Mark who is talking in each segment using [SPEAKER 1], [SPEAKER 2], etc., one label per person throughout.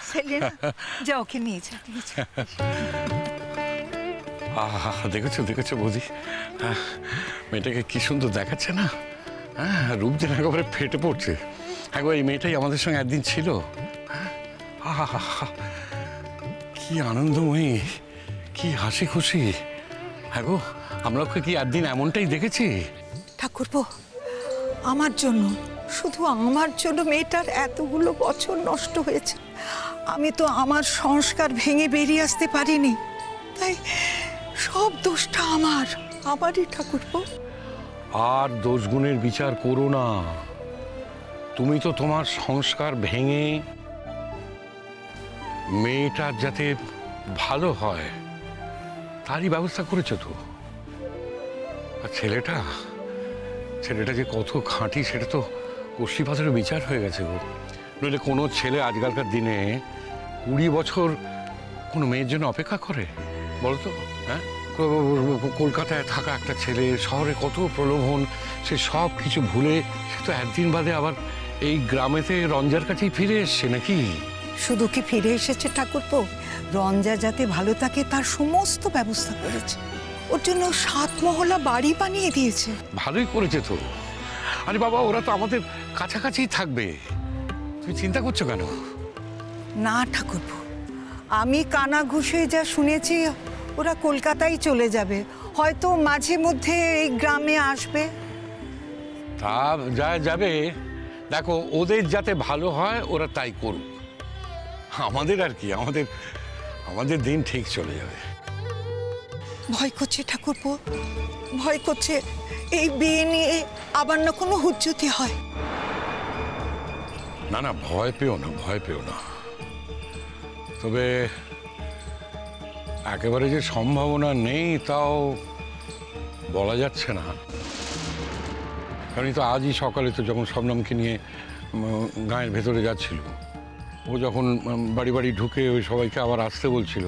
[SPEAKER 1] সেলিনা, যাও ওকে নিয়ে যা।
[SPEAKER 2] দেখেছো দেখেছো বৌদি, মেয়েটাকে কি সুন্দর দেখাচ্ছে না? হ্যাঁ, রূপ যেন একেবারে ফেটে পড়ছে। একবার এই মেয়েটাই আমাদের সঙ্গে একদিন ছিল। কি আনন্দময়ী, কি হাসি খুশি। হ্যাঁ গো, আমরা ওকে কি একদিন এমনটাই দেখেছি?
[SPEAKER 1] ঠাকুরপো, আমার জন্য, শুধু আমার জন্য মেয়েটার এতগুলো বছর নষ্ট হয়েছে। আমি তো আমার সংস্কার ভেঙে বেরিয়ে আসতে পারিনি, তাই সব দোষটা আমারই ঠাকুরপো।
[SPEAKER 2] আর দোষগুণের বিচার করো না। তুমি তো তোমার সংস্কার ভেঙে মেয়েটার যাতে ভালো হয় তারই ব্যবস্থা করেছো তো। আর ছেলেটা যে কত খাঁটি সেটা তো কষি পাথরের বিচার হয়ে গেছে গো। নইলে কোনো ছেলে আজকালকার দিনে 20 বছর কোনো মেয়ের জন্য অপেক্ষা করে বলো তো? হ্যাঁ, কলকাতায় থাকা একটা ছেলে, শহরে কত প্রলোভন, সে সব কিছু ভুলে সে তো একদিন বাদে আবার এই গ্রামেতে রঞ্জার কাছেই ফিরে এসছে নাকি?
[SPEAKER 1] শুধু কি ফিরে এসেছে ঠাকুরপো, রঞ্জা যাতে ভালো থাকে তার সমস্ত ব্যবস্থা করেছে। ওর জন্য 7 মহলা বাড়ি বানিয়ে দিয়েছে।
[SPEAKER 2] ভালোই করেছে তো। আরে বাবা, ওরা তো আমাদের কাছাকাছি থাকবে, তুমি চিন্তা করছো কেন?
[SPEAKER 1] না ঠাকুরপো, আমি কানা ঘুষে যা শুনেছি ওরা কলকাতায় চলে যাবে, হয়তো মাঝে মধ্যে এই গ্রামে আসবে।
[SPEAKER 2] তা যা যাবে, দেখো ওদের যাতে ভালো হয় ওরা তাই করুক। আমাদের আর কি, আমাদের দিন ঠিক চলে যাবে।
[SPEAKER 1] ভয় করছে ঠাকুরপো, ভয় করছে এই বিয়ে নিয়ে আবার না কোনো হুজ্জতি হয়।
[SPEAKER 2] না না, ভয় পেও না, ভয় পেও না। তবে একেবারে যে সম্ভাবনা নেই তাও বলা যাচ্ছে না। কারণ তো আজই সকালে তো যখন শবনমকে নিয়ে গাঁয়ের ভেতরে যাচ্ছিল, ও যখন বাড়ি বাড়ি ঢুকে ওই সবাইকে আবার আসতে বলছিল,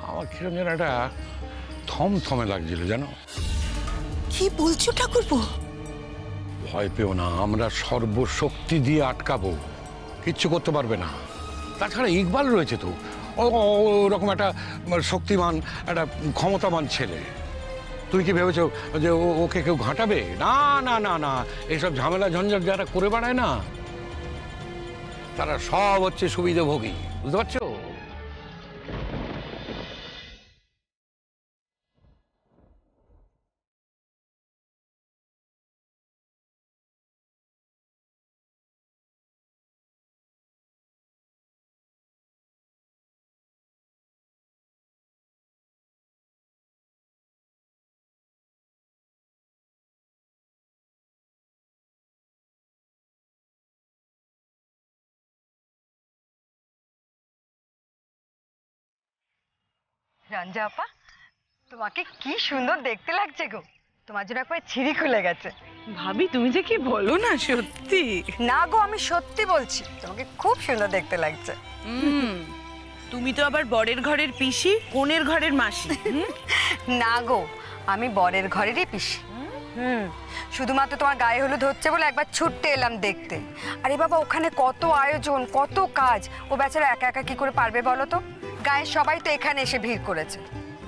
[SPEAKER 2] আমার কিরম যেন একটা থমথমে লাগছিল জানো।
[SPEAKER 1] কি বলছো ঠাকুরপো?
[SPEAKER 2] ভয় পেও না, আমরা সর্বশক্তি দিয়ে আটকাবো, কিচ্ছু করতে পারবে না। তাছাড়া ইকবাল রয়েছে তো, ওরকম একটা শক্তিমান, একটা ক্ষমতাবান ছেলে। তুমি কি ভেবেছো যে ওকে কেউ ঘাঁটাবে? না না না না, এইসব ঝামেলা ঝঞ্ঝাট যারা করে বেড়ায় না, তারা সব হচ্ছে সুবিধাভোগী, বুঝতে পারছো?
[SPEAKER 3] রঞ্জা আপা, তোমাকে কি সুন্দর দেখতে লাগছে গো। তোমার জন্য একবার ছিঁড়ি খুলে গেছে।
[SPEAKER 4] ভাবি, তুমি যে কি বলো না, সত্যি।
[SPEAKER 3] না গো, আমি সত্যি বলছি, তোমাকে খুব সুন্দর দেখতে লাগছে।
[SPEAKER 4] তুমি তো আবার বরের ঘরের পিসি, কোণের ঘরের মাসি।
[SPEAKER 3] না গো, আমি বরের ঘরেরই পিসি। শুধুমাত্র তোমার গায়ে হলুদ হচ্ছে বলে একবার ছুটতে এলাম দেখতে। আরে বাবা, ওখানে কত আয়োজন, কত কাজ, ও বেচারা একা একা কি করে পারবে বলো তো? গায়ের সবাই তো এখানে এসে ভিড় করেছে,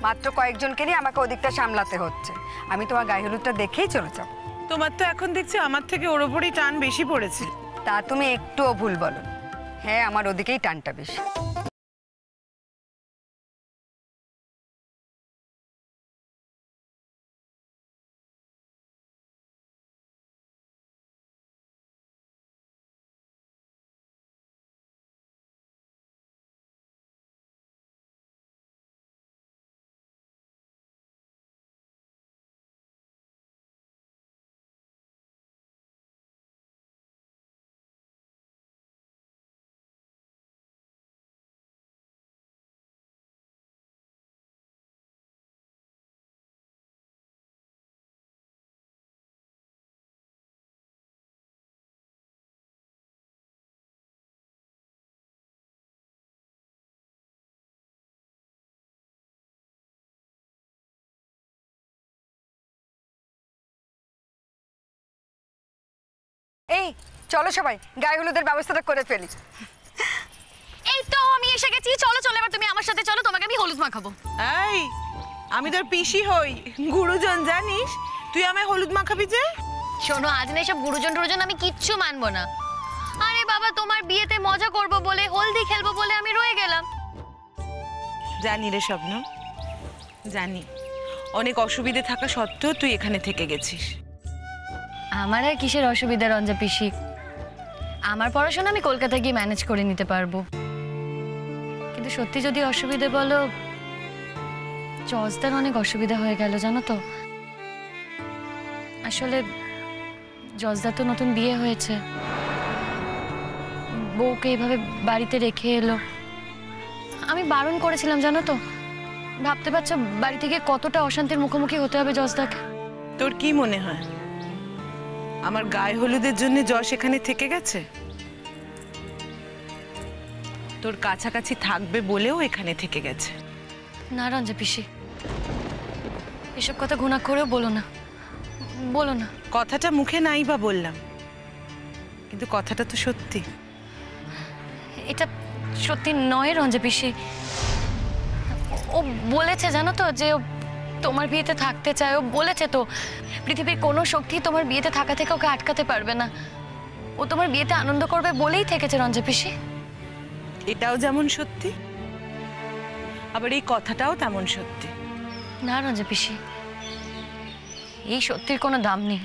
[SPEAKER 3] মাত্র কয়েকজনকে নিয়ে আমাকে ওদিকটা সামলাতে হচ্ছে। আমি তোমার গায়ে হলুদটা দেখেই চলে যাব।
[SPEAKER 4] তোমার তো এখন দেখছি আমার থেকে ওর ওপরই টান বেশি পড়েছে।
[SPEAKER 3] তা তুমি একটুও ভুল বলো। হ্যাঁ, আমার ওদিকেই টানটা বেশি। এই চলো সবাই গায়ে হলুদের ব্যবস্থাটা করে ফেলি।
[SPEAKER 5] এই তো আমি এসে গেছি, চলো চলো এবার তুমি আমার সাথে চলো, তোমাকে আমি হলুদ মাখাবো।
[SPEAKER 4] এই আমি তোর পিসি হই, গুরুজন জানিস, তুই আমায় হলুদ মাখাবি যে?
[SPEAKER 5] শোনো, আজ না এসব গুরুজন টুরুজন আমি কিচ্ছু মানবো না। আরে বাবা, তোমার বিয়েতে মজা করব বলে, হলদি খেলবো বলে আমি রয়ে গেলাম।
[SPEAKER 4] জানি রে স্বপ্ন, জানি অনেক অসুবিধে থাকা সত্ত্বেও তুই এখানে থেকে গেছিস।
[SPEAKER 5] আমার আর কিসের অসুবিধা রঞ্জা পিসি, আমার পড়াশোনা আমি কলকাতায় গিয়ে ম্যানেজ করে নিতে পারবো। কিন্তু সত্যি যদি অসুবিধে বলো, জজদার অনেক অসুবিধা হয়ে গেল জানো তো। আসলে জজদার তো নতুন বিয়ে হয়েছে, বউকে এইভাবে বাড়িতে রেখে এলো। আমি বারণ করেছিলাম জানো তো, ভাবতে পারছো বাড়ি থেকে কতটা অশান্তির মুখোমুখি হতে হবে জজদাকে।
[SPEAKER 4] তোর কি মনে হয় আমার গায়ে হলুদের জন্য যশ এখানে থেকে গেছে? তোর কাছাকাছি থাকবে বলেও এখানে থেকে গেছে।
[SPEAKER 5] না রঞ্জা পিসি, এসব কথা ঘুণা করেও বলো না, বলো না।
[SPEAKER 4] কথাটা মুখে নাই বা বললাম, কিন্তু কথাটা তো সত্যি।
[SPEAKER 5] এটা সত্যি নয় রঞ্জা পিসি, ও বলেছে জানো তো যে ও তোমার বিয়েতে থাকতে চায়। ও বলেছে তো পৃথিবীর কোনো শক্তি তোমার বিয়েতে থাকা থেকে ওকে আটকাতে পারবে না। ও তোমার বিয়েতে আনন্দ করবে বলেই থেকেছে রঞ্জা পিসি।
[SPEAKER 4] এটাও যেমন সত্যি, আবার এই কথাটাও তেমন সত্যি।
[SPEAKER 5] না রঞ্জা পিসি, এই সত্যির কোনো দাম নেই।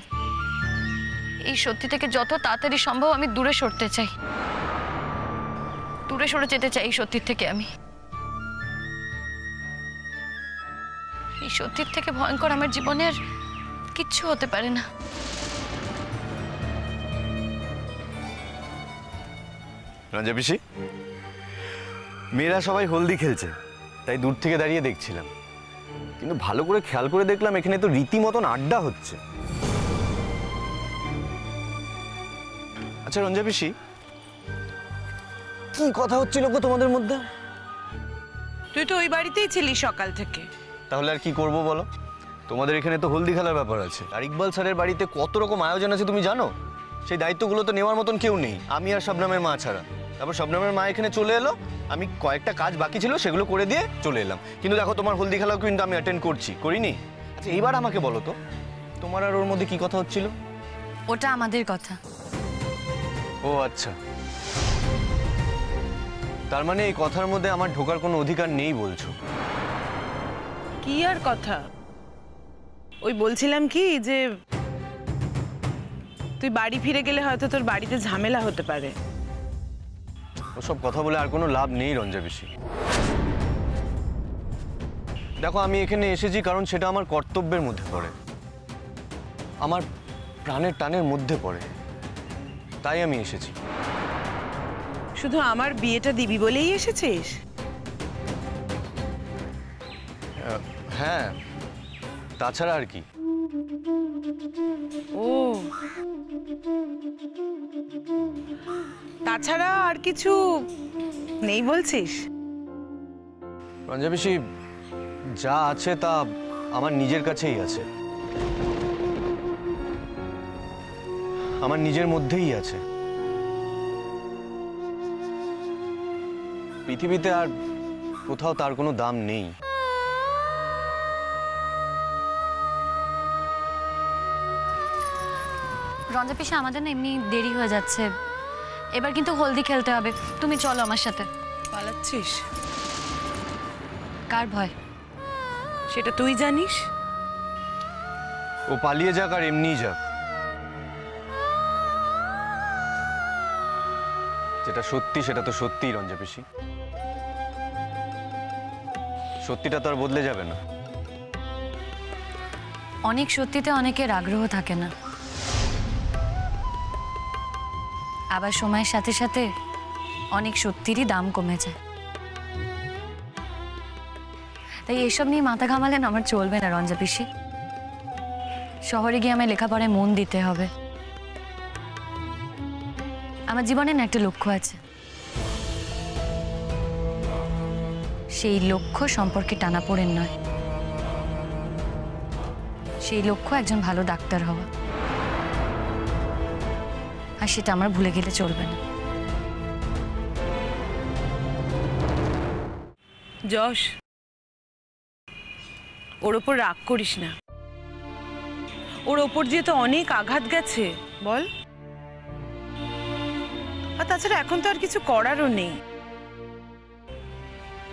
[SPEAKER 5] এই সত্যি থেকে যত তাড়াতাড়ি সম্ভব আমি দূরে সরতে চাই, দূরে সরে যেতে চাই এই সত্যির থেকে। আমি এই সত্যির থেকে ভয়ঙ্কর আমার জীবনে আর কিচ্ছু হতে পারে না।
[SPEAKER 6] রঞ্জা পিসি, মেয়েরা সবাই হলদি খেলছে তাই দূর থেকে দাঁড়িয়ে দেখছিলাম, কিন্তু ভালো করে খেয়াল করে দেখলাম এখানে তো রীতিমতন আড্ডা হচ্ছে। আচ্ছা রঞ্জা পিসি, কি কথা হচ্ছিল গো তোমাদের মধ্যে?
[SPEAKER 4] তুই তো ওই বাড়িতেই ছিলি সকাল থেকে।
[SPEAKER 6] তাহলে আর কি করব বলো? তোমাদের এখানে তো হলদি খেলার ব্যাপার আছে, আর ইকবাল স্যারের বাড়িতে কত রকম আয়োজন আছে তুমি জানো? সেই দায়িত্বগুলো তো নেওয়ার মতন কেউ নেই, আমি আর শবনমের মা ছাড়া। তারপর শবনমের মা এখানে চলে এলো, আমি কয়েকটা কাজ বাকি ছিল সেগুলো করে দিয়ে চলে এলাম। কিন্তু দেখো তোমার হলদি খেলাও কিন্তু আমি অ্যাটেন্ড করছি, করিনি? আচ্ছা এইবার আমাকে বলো তো, তোমার আর ওর মধ্যে কি কথা হচ্ছিল?
[SPEAKER 5] ওটা আমাদের কথা।
[SPEAKER 6] ও আচ্ছা, তার মানে এই কথার মধ্যে আমার ঢোকার কোনো অধিকার নেই বলছো?
[SPEAKER 4] কি আর কথা, ওই বলছিলাম কি যে তুই বাড়ি ফিরে গেলে হয়তো তোর বাড়িতে ঝামেলা হতে পারে।
[SPEAKER 6] ওসব কথা বলে আর কোনো লাভ নেই রঞ্জা পিসি। দেখো আমি এখানে এসেছি কারণ সেটা আমার কর্তব্যের মধ্যে পড়ে, আমার প্রাণের টানের মধ্যে পড়ে, তাই আমি এসেছি।
[SPEAKER 4] শুধু আমার বিয়েটা দিবি বলেই এসেছিস?
[SPEAKER 6] হ্যাঁ, তাছাড়া আর কি।
[SPEAKER 4] ও তাছাড়া আর কিছু নেই বলছিস?
[SPEAKER 6] রঞ্জা পিসি, যা আছে তা আমার নিজের কাছেই আছে, আমার নিজের মধ্যেই আছে। পৃথিবীতে আর কোথাও তার কোনো দাম নেই।
[SPEAKER 5] রঞ্জা পিসি, আমাদের না এমনি দেরি হয়ে যাচ্ছে, এবার কিন্তু হলদি খেলতে হবে। তুমি চলো আমার সাথে।
[SPEAKER 4] পালাচ্ছিস?
[SPEAKER 5] কার ভয়?
[SPEAKER 4] সেটা তুই জানিস।
[SPEAKER 6] ও পালিয়ে যাক আর এমনিই যাক, যেটা সত্যি সেটা তো সত্যিই রঞ্জা পিসি, সত্যিটা তো আর বদলে যাবে না।
[SPEAKER 5] অনেক সত্যিতে অনেকের আগ্রহ থাকে না, আবার সময়ের সাথে সাথে অনেক সত্যিরই দাম কমে যায়। তাই এসব নিয়ে মাথা ঘামালেন আমার চলবে না রঞ্জা পিসি। শহরে গিয়ে আমায় লেখাপড়ায় মন দিতে হবে। আমার জীবনে না একটা লক্ষ্য আছে, সেই লক্ষ্য সম্পর্কে টানাপোড়েন নয়, সেই লক্ষ্য একজন ভালো ডাক্তার হওয়া। আর সেটা আমার ভুলে গেলে চলবে না।
[SPEAKER 4] যশ, ওর ওপর রাগ করিস না। ওর ওপর দিয়ে তো অনেক আঘাত গেছে বল। আর তাছাড়া এখন তো আর কিছু করারও নেই,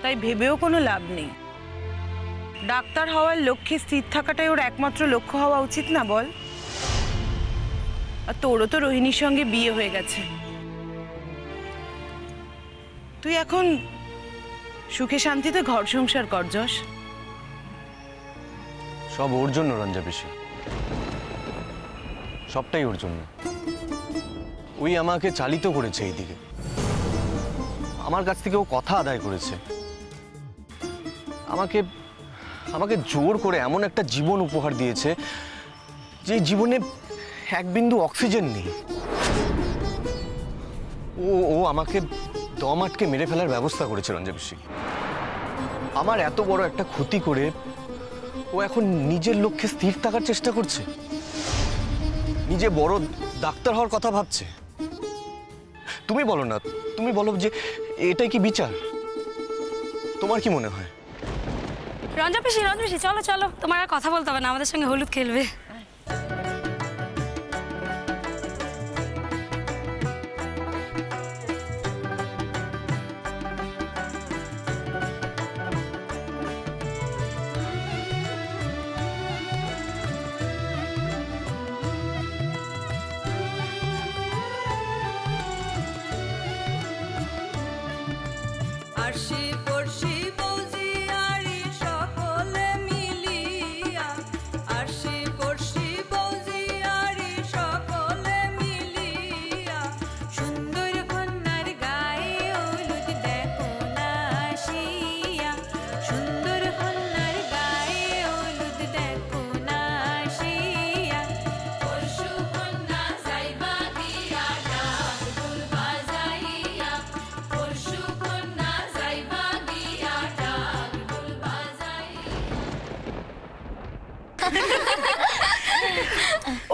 [SPEAKER 4] তাই ভেবেও কোনো লাভ নেই। ডাক্তার হওয়ার লক্ষ্যে স্থির থাকাটাই ওর একমাত্র লক্ষ্য হওয়া উচিত না বল? আর তোরও তো রোহিণীর সঙ্গে বিয়ে হয়ে গেছে। তুই এখন সুখে শান্তিতে ঘর সংসার কর যশ।
[SPEAKER 6] সব ওর জন্য রঞ্জা পিসি, সবটাই ওর জন্য। ওই আমাকে চালিত করেছে এইদিকে, আমার কাছ থেকে ও কথা আদায় করেছে, আমাকে আমাকে জোর করে এমন একটা জীবন উপহার দিয়েছে যে জীবনে এক বিন্দু অক্সিজেন নেই। ও আমাকে দম আটকে মেরে ফেলার ব্যবস্থা করেছে রঞ্জা পিসি। আমার এত বড় একটা ক্ষতি করে ও এখন নিজের লক্ষ্যে স্থির থাকার চেষ্টা করছে, নিজে বড় ডাক্তার হওয়ার কথা ভাবছে। তুমি বলো না, তুমি বলো যে এটাই কি বিচার? তোমার কি মনে হয়?
[SPEAKER 7] রঞ্জা পিসি চলো চলো, তোমার আর কথা বলতে হবে না, আমাদের সঙ্গে হলুদ খেলবে।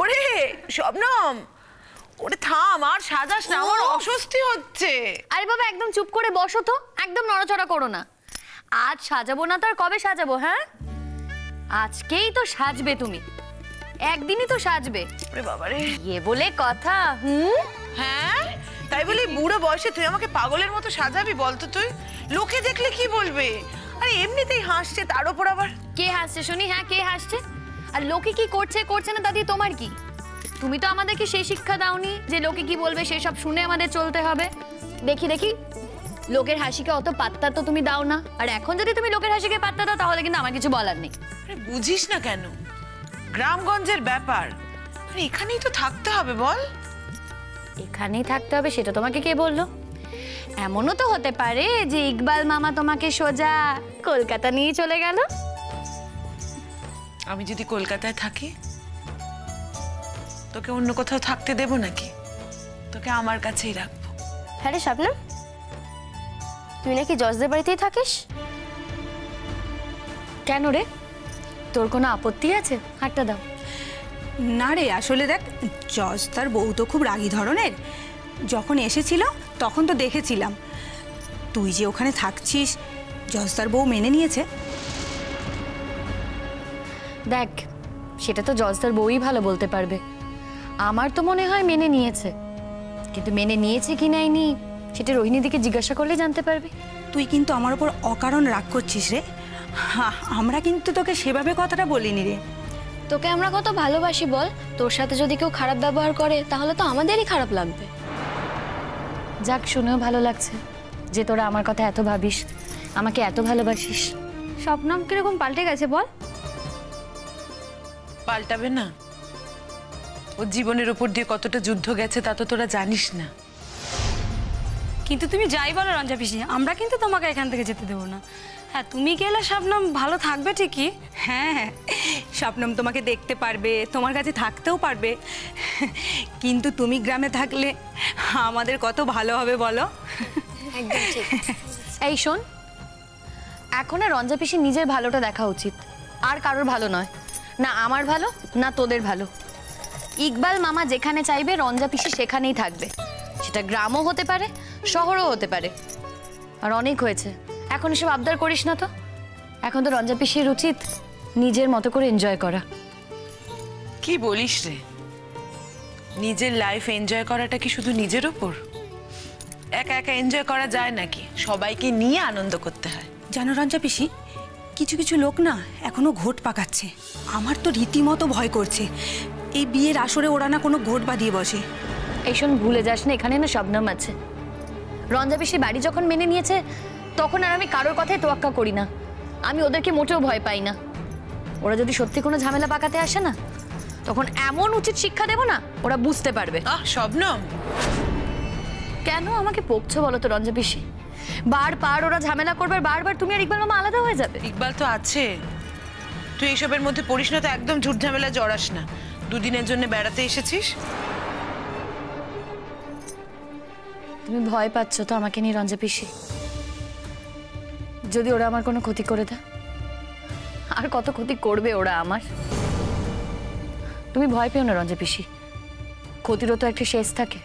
[SPEAKER 4] ওরে শবনম, ওরে থাম, আর সাজাস না, আমার অস্বস্তি হচ্ছে।
[SPEAKER 5] আরে বাবা একদম চুপ করে বসো তো, একদম নড়াচড়া করো না। আজ সাজাবো না তো আর কবে সাজাবো? হ্যাঁ, আজকেই তো সাজবে তুমি, একদিনই তো সাজবে।
[SPEAKER 4] ওরে বাবারে,
[SPEAKER 5] এ বলে কথা।
[SPEAKER 4] হ্যাঁ তাই বলে বুড়ো বয়সে তুই আমাকে পাগলের মতো সাজাবি? বলতো তুই, লোকে দেখলে কি বলবে? আরে এমনিতেই হাসছে, তার উপর আবার।
[SPEAKER 5] কে হাসছে শুনি? হ্যাঁ কে হাসছে? আর লোকে কি করছে করছে না দাদি তোমার কি? তুমি তো আমাদেরকে সেই শিক্ষা দাওনি যে লোকে কি বলবে সেসব শুনে আমাদের চলতে হবে। দেখি দেখি লোকের হাসিকে অত পাত্তা তো তুমি দাও না, আর এখন যদি তুমি লোকের হাসিকে পাত্তা দাও তাহলে কিন্তু আমার কিছু বলার নেই।
[SPEAKER 4] আরে বুঝিস না কেন? গ্রামগঞ্জের ব্যাপার, আরে এখানেই তো থাকতে হবে বল।
[SPEAKER 5] এখানেই থাকতে হবে সেটা তোমাকে কে বললো? এমনও তো হতে পারে যে ইকবাল মামা তোমাকে সোজা কলকাতা নিয়ে চলে গেল।
[SPEAKER 4] আমি যদি কলকাতায় থাকি তোকে অন্য কোথাও থাকতে দেব নাকি? তোকে আমার কাছেই রাখবো।
[SPEAKER 7] হ্যাঁ রে শাবনম, তুই নাকি জজদের বাড়িতেই থাকিস?
[SPEAKER 5] কেন রে, তোর কোনো আপত্তি আছে? হাতটা দাও।
[SPEAKER 8] না রে, আসলে দেখ, জজ তার বউ তো খুব রাগী ধরনের। যখন এসেছিল তখন তো দেখেছিলাম, তুই যে ওখানে থাকছিস জজ তার বউ মেনে নিয়েছে।
[SPEAKER 5] দেখ, সেটা তো জজদার বউই ভালো বলতে পারবে। আমার তো মনে হয় মেনে নিয়েছে, কিন্তু মেনে নিয়েছে কি নেয়নি সেটা রোহিণীদিকে জিজ্ঞাসা করলে জানতে পারবে।
[SPEAKER 8] তুই কিন্তু আমার উপর অকারণ রাগ করছিস রে। আমরা কিন্তু তোকে সেভাবে কথাটা বলিনি রে।
[SPEAKER 5] তোকে আমরা কত ভালোবাসি বল, তোর সাথে যদি কেউ খারাপ ব্যবহার করে তাহলে তো আমাদেরই খারাপ লাগবে। যাক, শুনেও ভালো লাগছে যে তোরা আমার কথা এত ভাবিস, আমাকে এত ভালোবাসিস।
[SPEAKER 7] শবনম কিরকম পাল্টে গেছে বল?
[SPEAKER 4] পাল্টাবে না? ওর জীবনের উপর দিয়ে কতটা যুদ্ধ গেছে তা তো তোরা জানিস না।
[SPEAKER 7] কিন্তু তুমি যাই বলো রঞ্জা পিসি, আমরা কিন্তু তোমাকে এখান থেকে যেতে দেবো না। হ্যাঁ, তুমি গেলে শবনম ভালো থাকবে ঠিকই।
[SPEAKER 8] হ্যাঁ, শবনম তোমাকে দেখতে পারবে, তোমার কাছে থাকতেও পারবে, কিন্তু তুমি গ্রামে থাকলে আমাদের কত ভালো হবে বলো।
[SPEAKER 5] একদম ঠিক। এই শোন, এখন আর রঞ্জা পিসি নিজের ভালোটা দেখা উচিত, আর কারোর ভালো নয়। না আমার ভালো, না তোদের ভালো। ইকবাল মামা যেখানে চাইবে রঞ্জা পিসি সেখানেই থাকবে। সেটা গ্রামও হতে পারে, শহরও হতে পারে। আর অনেক হয়েছে, এখন এসব আবদার করিস না তো। এখন তো রঞ্জা পিসির উচিত নিজের মতো করে এনজয় করা।
[SPEAKER 4] কি বলিস রে, নিজের লাইফ এনজয় করাটা কি শুধু নিজের ওপর? একা একা এনজয় করা যায় নাকি? সবাইকে নিয়ে আনন্দ করতে হয়।
[SPEAKER 8] জানো রঞ্জা পিসি, কিছু কিছু লোক না এখনো ঘোট পাকাচ্ছে। আমার তো রীতিমতো ভয় করছে এই বিয়ের আসরে ওরা না কোনো ঘোট বাঁধিয়ে বসে।
[SPEAKER 5] এই শোন, ভুলে যাস না এখানে না শবনম আছে। রঞ্জা পিসি বাড়ি যখন মেনে নিয়েছে তখন আর আমি কারোর কথাই তোয়াক্কা করি না। আমি ওদেরকে মোটেও ভয় পাই না। ওরা যদি সত্যি কোনো ঝামেলা পাকাতে আসে না, তখন এমন উচিত শিক্ষা দেব না, ওরা বুঝতে পারবে।
[SPEAKER 4] শবনম,
[SPEAKER 5] কেন আমাকে বকছো বলো তো রঞ্জা পিসি? বারবার ওরা ঝামেলা করবে, বারবার তুমি আর ইকবাল মামা আলাদা হয়ে যাবে।
[SPEAKER 4] ইকবাল তো আছে, তুই এইসবের মধ্যে পড়িস না তো, একদম ঝুট ঝামেলা জড়াস না। দুদিনের জন্য বেড়াতে এসেছিস।
[SPEAKER 5] তুমি ভয় পাচ্ছ তো আমাকে নিয়ে রঞ্জা পিসি? যদি ওরা আমার কোনো ক্ষতি করে দেয়, আর কত ক্ষতি করবে ওরা আমার। তুমি ভয় পেও না রঞ্জা পিসি, ক্ষতিরও তো একটা শেষ থাকে।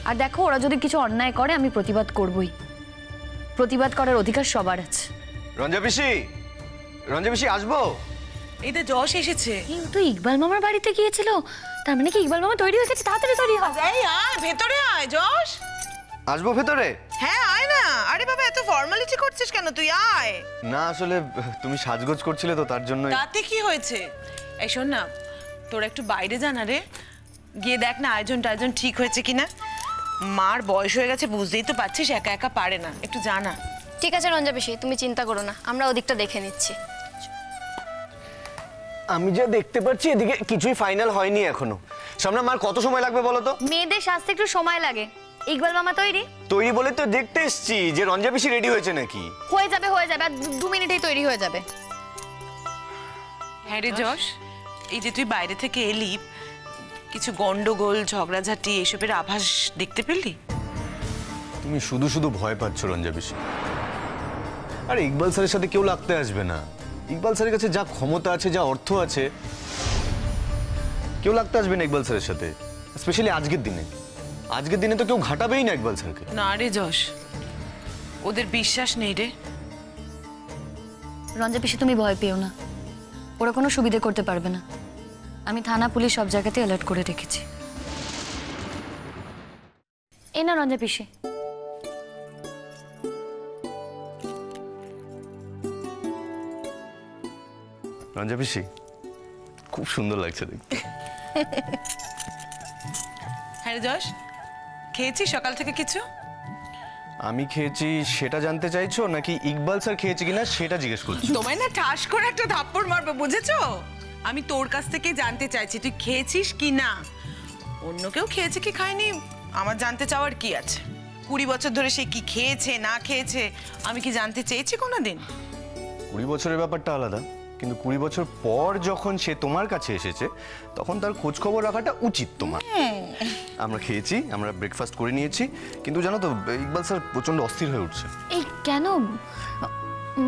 [SPEAKER 5] আর দেখো, ওরা যদি কিছু অন্যায় করে আমি প্রতিবাদ করবই। প্রতিবাদ করার অধিকার সবার আছে।
[SPEAKER 6] রঞ্জা পিসি, রঞ্জা পিসি আসবো?
[SPEAKER 4] এই তো যশ এসেছে।
[SPEAKER 5] কিন্তু ইকবাল মামার বাড়িতে গিয়েছিল, তার মানে কি ইকবাল মামা তৈরি হয়ে গেছে? তাড়াতাড়ি তৈরি হয়।
[SPEAKER 4] এই আয় ভেতরে আয় যশ।
[SPEAKER 6] আসবো ভেতরে?
[SPEAKER 4] হ্যাঁ আয় না। আরে বাবা, এত ফর্মালিটি করছিস কেন? তুই আয়
[SPEAKER 6] না, আসলে তুমি সাজগোজ করছিলে তো তার জন্য।
[SPEAKER 4] তাতে কি হয়েছে? এই শোন না, তোরা একটু বাইরে জানা রে, গিয়ে দেখ না আয়োজন টায়োজন ঠিক হয়েছে কিনা। মার বয়স হয়ে গেছে, বুঝতেই তো পারছিস, একা একা পারে না, একটু জানা।
[SPEAKER 5] ঠিক আছে রঞ্জা পিসি, তুমি চিন্তা করো না, আমরা ওদিকটা দেখে নিচ্ছি।
[SPEAKER 6] আমি যা দেখতে পাচ্ছি এদিকে কিছুই ফাইনাল হয়নি এখনো। সামনে মার কত সময় লাগবে বলো তো?
[SPEAKER 5] মেয়েদের সাজতে একটু সময় লাগে। ইকবাল মামা তৈরি?
[SPEAKER 6] তৈরি বলে তো দেখতে এসছি যে রঞ্জা পিসি রেডি হয়েছে নাকি।
[SPEAKER 5] হয়ে যাবে, আর 2 মিনিটেই তৈরি হয়ে যাবে।
[SPEAKER 4] হ্যাঁ রে যশ, এই যে তুই বাইরে থেকে এলি, কিছু গন্ডগোল ঝগড়াঝাটি এসবের আভাস দেখতে পেলি?
[SPEAKER 6] তুমি শুধু শুধু ভয় পাচ্ছ রঞ্জা পিসি। আরে ইকবাল স্যারের সাথে কেউ লাগতে আসবে না। ইকবাল স্যারের কাছে যা ক্ষমতা আছে, যা অর্থ আছে, কেউ লাগতে আসবে না ইকবাল স্যারের সাথে। স্পেশালি আজকের দিনে। আজকের দিনে তো কেউ ঘাটাবেই না ইকবাল স্যারকে।
[SPEAKER 4] না রে যশ, ওদের বিশ্বাস নেই রে।
[SPEAKER 5] রঞ্জা পিসি তুমি ভয় পেও না, ওরা কোনো সুবিধে করতে পারবে না। আমি থানা পুলিশ সব জায়গাতে অ্যালার্ট করে রেখেছি। এই না রঞ্জা পিসি।
[SPEAKER 6] রঞ্জা পিসি, খুব সুন্দর লাগছে দেখতে।
[SPEAKER 4] হ্যাঁ রে যশ, খেয়েছিস সকাল থেকে কিছু?
[SPEAKER 6] আমি খেয়েছি সেটা জানতে চাইছো নাকি ইকবাল স্যার খেয়েছে কিনা সেটা জিজ্ঞেস করছো?
[SPEAKER 4] তোমায় না ঠাস করে একটা থাপ্পড় মারবে, বুঝেছো? আমি তোর কাছ থেকে জানতে চাইছি তুই খেয়েছিস কি না। অন্য কেউ খেয়েছে কি খায়নি আমার জানতে চাওয়ার কি আছে? 20 বছর ধরে সে কি খেয়েছে না খেয়েছে আমি কি জানতে চেয়েছি কোনোদিন?
[SPEAKER 6] 20 বছরের ব্যাপারটা আলাদা, কিন্তু 20 বছর পর যখন সে তোমার কাছে এসেছে তখন তার খোঁজ খবর রাখাটা উচিত তোমার। আমরা খেয়েছি, আমরা ব্রেকফাস্ট করে নিয়েছি, কিন্তু জানো তো ইকবাল স্যার প্রচন্ড অস্থির হয়ে উঠছে।
[SPEAKER 5] এই কেন?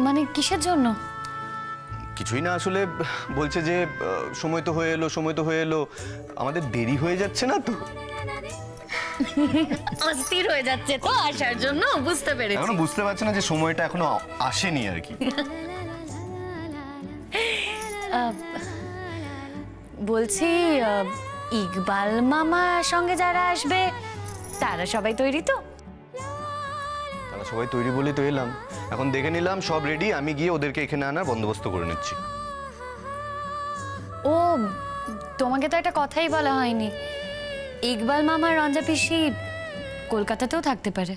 [SPEAKER 5] মানে কিসের জন্য?
[SPEAKER 6] কিছুই না, আসলে বলছে যে সময় তো হয়ে এলো, সময় তো হয়ে এলো, আমাদের দেরি হয়ে যাচ্ছে না তো।
[SPEAKER 5] অস্থির হয়ে যাচ্ছে তো আসার জন্য, বুঝতে পেরেছি।
[SPEAKER 6] এখনো বুঝতে পারছে না যে সময়টা এখনো আসেনি আর কি।
[SPEAKER 5] বলছি, ইকবাল মামার সঙ্গে যারা আসবে তারা সবাই তৈরি তো?
[SPEAKER 6] তারা সবাই তৈরি বলেই তো এলাম। এখন দেখে নিলাম সব রেডি, আমি গিয়ে ওদেরকে এখানে আনার বন্দোবস্ত করে নিচ্ছি।
[SPEAKER 5] ও, তোমাকে তো একটা কথাই বলা হয়নি, ইকবাল মামার রঞ্জা পিসি কলকাতাতেও থাকতে পারে।